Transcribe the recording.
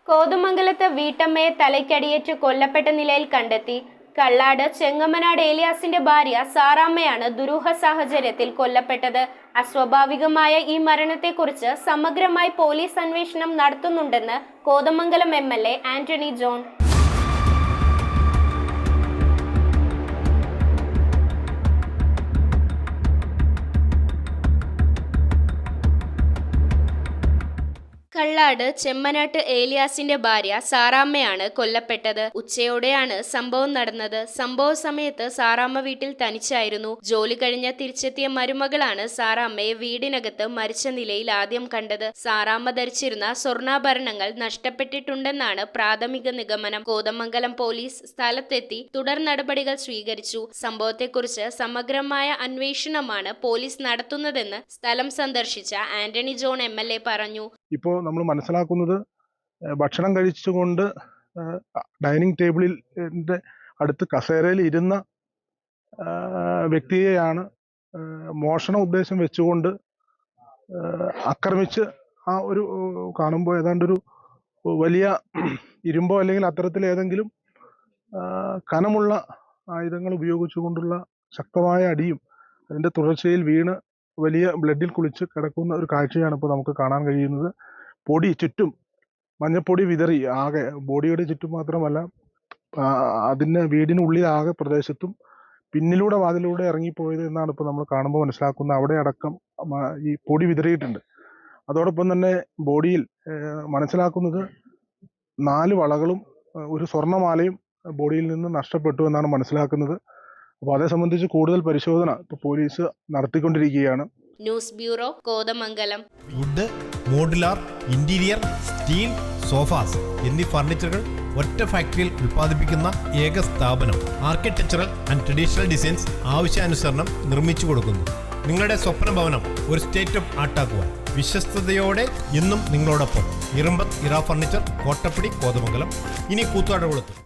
കോതമംഗലത്ത് വീട്ടമ്മയെ തലയ്ക്കടിയേറ്റ് കൊല്ലപ്പെട്ട നിലയിൽ കണ്ടെത്തി. കള്ളാട് ചെങ്ങമനാട് ഏലിയാസിന്റെ ഭാര്യ സാറാമ്മയാണ് ദുരൂഹ സാഹചര്യത്തിൽ കൊല്ലപ്പെട്ടത്. അസ്വാഭാവികമായ ഈ മരണത്തെക്കുറിച്ച് സമഗ്രമായി പോലീസ് അന്വേഷണം നടത്തുന്നുണ്ടെന്ന് കോതമംഗലം MLA ആന്റണി ജോൺ കള്ളാട് ചെമ്മനാട്ട് ഏലിയാസിന്റെ ഭാര്യ സാറാമ്മയാണ് കൊല്ലപ്പെട്ടത്. ഉച്ചയോടെയാണ് സംഭവം നടന്നത്. സംഭവ സമയത്ത് സാറാമ്മ വീട്ടിൽ തനിച്ചായിരുന്നു. ജോലി കഴിഞ്ഞ് തിരിച്ചെത്തിയ മരുമകളാണ് സാറാമ്മയെ വീടിനകത്ത് മരിച്ച നിലയിൽ ആദ്യം കണ്ടത്. സാറാമ്മ ധരിച്ചിരുന്ന സ്വർണ്ണാഭരണങ്ങൾ നഷ്ടപ്പെട്ടിട്ടുണ്ടെന്നാണ് പ്രാഥമിക നിഗമനം. കോതമംഗലം പോലീസ് സ്ഥലത്തെത്തി തുടർ നടപടികൾ സ്വീകരിച്ചു. സംഭവത്തെക്കുറിച്ച് സമഗ്രമായ അന്വേഷണമാണ് പോലീസ് നടത്തുന്നതെന്ന് സ്ഥലം സന്ദർശിച്ച ആന്റണി ജോൺ MLA പറഞ്ഞു. ഇപ്പോൾ നമ്മൾ മനസ്സിലാക്കുന്നത് ഭക്ഷണം കഴിച്ചുകൊണ്ട് ഡൈനിങ് ടേബിളിൽ അടുത്ത് കസേരയിൽ ഇരുന്ന വ്യക്തിയെയാണ് മോഷണ ഉദ്ദേശം വെച്ചുകൊണ്ട് ആക്രമിച്ച് ആ ഒരു കാണുമ്പോൾ ഏതാണ്ടൊരു വലിയ ഇരുമ്പോ അല്ലെങ്കിൽ അത്തരത്തിൽ ഏതെങ്കിലും കനമുള്ള ആയുധങ്ങൾ ഉപയോഗിച്ചുകൊണ്ടുള്ള ശക്തമായ അടിയും അതിൻ്റെ തുടർച്ചയിൽ വീണ് വലിയ ബ്ലഡിൽ കുളിച്ച് കിടക്കുന്ന ഒരു കാഴ്ചയാണ് ഇപ്പോൾ നമുക്ക് കാണാൻ കഴിയുന്നത്. പൊടി ചുറ്റും മഞ്ഞപ്പൊടി വിതറി ആകെ ബോഡിയുടെ ചുറ്റും മാത്രമല്ല അതിന് വീടിനുള്ളിൽ ആകെ പ്രദേശത്തും പിന്നിലൂടെ വാതിലൂടെ ഇറങ്ങിപ്പോയത് എന്നാണ് ഇപ്പോൾ നമ്മൾ കാണുമ്പോൾ മനസ്സിലാക്കുന്നത്. അവിടെ അടക്കം ഈ പൊടി വിതറിയിട്ടുണ്ട്. അതോടൊപ്പം തന്നെ ബോഡിയിൽ മനസ്സിലാക്കുന്നത് 4 വളകളും ഒരു സ്വർണ്ണമാലയും ബോഡിയിൽ നിന്ന് നഷ്ടപ്പെട്ടു എന്നാണ് മനസ്സിലാക്കുന്നത്. അപ്പോൾ അതേ സംബന്ധിച്ച് കൂടുതൽ പരിശോധന ഇപ്പോൾ പോലീസ് നടത്തിക്കൊണ്ടിരിക്കുകയാണ്. News bureau, Kothamangalam. Wood, modular, interior, steel, sofas എന്നീ ഫർണിച്ചറുകൾ ഒറ്റ ഫാക്ടറിയിൽ ഉൽപ്പാദിപ്പിക്കുന്ന ഏക സ്ഥാപനം. ആർക്കിടെക്ചറൽ ആൻഡ് ട്രഡീഷണൽ ഡിസൈൻസ് ആവശ്യാനുസരണം നിർമ്മിച്ചു കൊടുക്കുന്നു. നിങ്ങളുടെ സ്വപ്ന ഭവനം ഒരു സ്റ്റേറ്റ് ഓഫ് ആർട്ടാക്കുവാൻ വിശ്വസ്തയോടെ എന്നും നിങ്ങളോടൊപ്പം. ഇറമ്പത്ത് ഇറ ഫർണിച്ചർ, കോട്ടപ്പടി, കോതമംഗലം. ഇനി കൂത്താട്ടുകുളത്ത്.